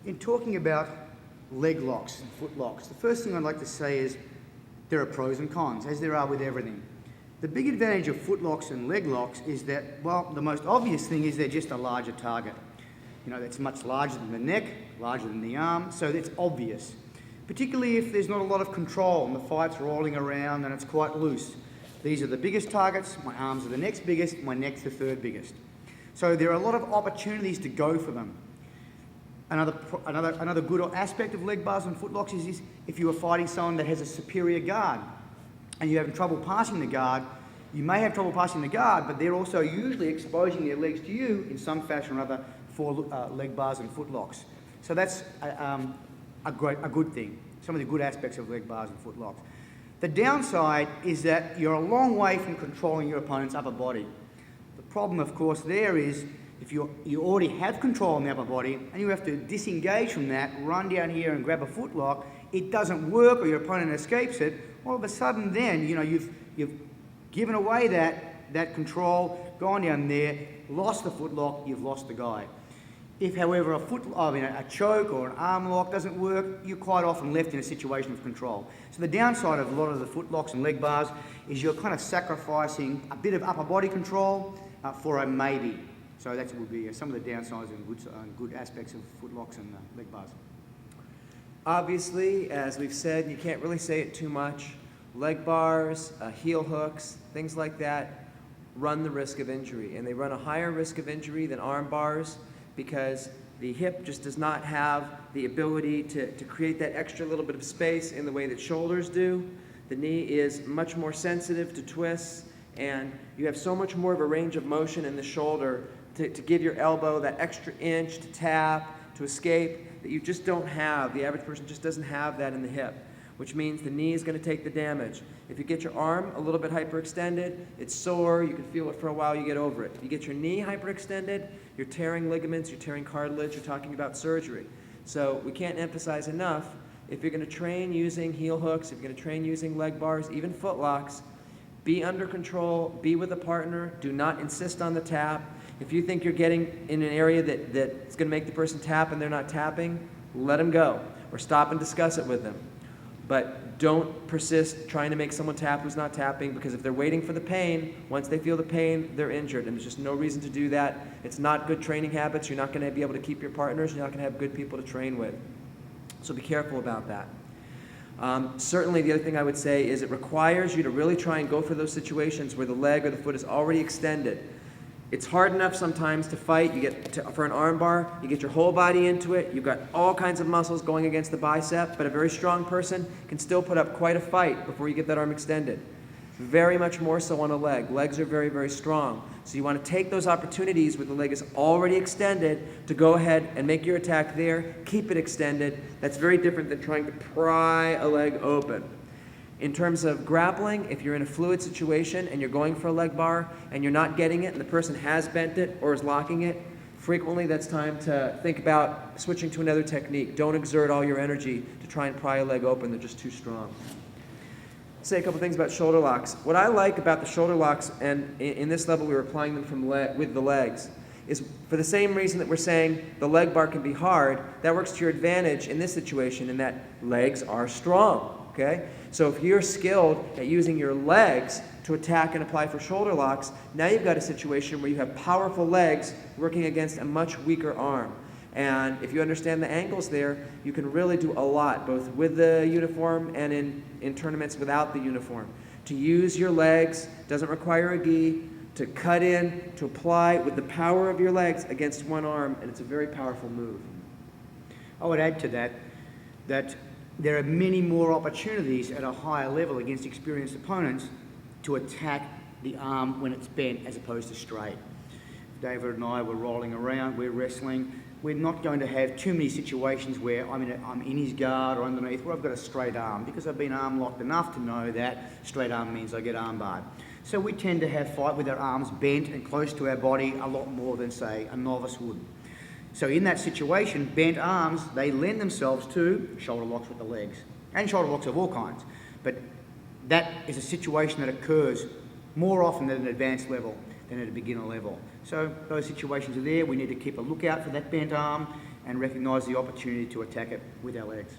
In talking about leg locks and foot locks, the first thing I'd like to say is there are pros and cons, as there are with everything. The big advantage of foot locks and leg locks is that, well, the most obvious thing is they're just a larger target. You know, it's much larger than the neck, larger than the arm, so it's obvious. Particularly if there's not a lot of control and the fight's rolling around and it's quite loose. These are the biggest targets, my arms are the next biggest, my neck's the third biggest. So there are a lot of opportunities to go for them. Another good aspect of leg bars and foot locks is if you are fighting someone that has a superior guard and you're having trouble passing the guard, you may have trouble passing the guard, but they're also usually exposing their legs to you in some fashion or other for leg bars and foot locks. So that's a good thing, some of the good aspects of leg bars and foot locks. The downside is that you're a long way from controlling your opponent's upper body. The problem, of course, there is if you already have control on the upper body and you have to disengage from that, run down here and grab a foot lock, it doesn't work or your opponent escapes it, all of a sudden then, you know, you've given away that control, gone down there, lost the foot lock, you've lost the guy. If, however, a choke or an arm lock doesn't work, you're quite often left in a situation of control. So the downside of a lot of the foot locks and leg bars is you're kind of sacrificing a bit of upper body control for a maybe. So that would be some of the downsides and good aspects of foot locks and leg bars. Obviously, as we've said, you can't really say it too much. Leg bars, heel hooks, things like that run the risk of injury. And they run a higher risk of injury than arm bars because the hip just does not have the ability to create that extra little bit of space in the way that shoulders do. The knee is much more sensitive to twists, and you have so much more of a range of motion in the shoulder to give your elbow that extra inch to tap, to escape, that you just don't have. The average person just doesn't have that in the hip, which means the knee is going to take the damage. If you get your arm a little bit hyperextended, it's sore, you can feel it for a while, you get over it. If you get your knee hyperextended, you're tearing ligaments, you're tearing cartilage, you're talking about surgery. So we can't emphasize enough, if you're going to train using heel hooks, if you're going to train using leg bars, even foot locks, be under control, be with a partner, do not insist on the tap. If you think you're getting in an area that's going to make the person tap and they're not tapping, let them go, or stop and discuss it with them. But don't persist trying to make someone tap who's not tapping, because if they're waiting for the pain, once they feel the pain, they're injured, and there's just no reason to do that. It's not good training habits. You're not going to be able to keep your partners. You're not going to have good people to train with. So be careful about that. Certainly the other thing I would say is it requires you to really try and go for those situations where the leg or the foot is already extended. It's hard enough sometimes to fight. For an arm bar, you get your whole body into it. You've got all kinds of muscles going against the bicep, but a very strong person can still put up quite a fight before you get that arm extended. Very much more so on a leg. Legs are very, very strong. So you want to take those opportunities where the leg is already extended to go ahead and make your attack there, keep it extended. That's very different than trying to pry a leg open. In terms of grappling, if you're in a fluid situation and you're going for a leg bar and you're not getting it and the person has bent it or is locking it, frequently that's time to think about switching to another technique. Don't exert all your energy to try and pry a leg open. They're just too strong. Say a couple things about shoulder locks. What I like about the shoulder locks, and in this level we were applying them with the legs, is for the same reason that we're saying the leg bar can be hard, that works to your advantage in this situation in that legs are strong, okay? So if you're skilled at using your legs to attack and apply for shoulder locks, now you've got a situation where you have powerful legs working against a much weaker arm. And if you understand the angles there, you can really do a lot, both with the uniform and in tournaments without the uniform. To use your legs doesn't require a gi, to cut in, to apply with the power of your legs against one arm, and it's a very powerful move. I would add to that there are many more opportunities at a higher level against experienced opponents to attack the arm when it's bent as opposed to straight. David and I were rolling around, we're wrestling. We're not going to have too many situations where I'm in his guard or underneath where I've got a straight arm, because I've been arm locked enough to know that straight arm means I get arm barred. So we tend to have fight with our arms bent and close to our body a lot more than, say, a novice would. So in that situation, bent arms, they lend themselves to shoulder locks with the legs, and shoulder locks of all kinds. But that is a situation that occurs more often at an advanced level. than at a beginner level. So those situations are there. We need to keep a lookout for that bent arm and recognise the opportunity to attack it with our legs.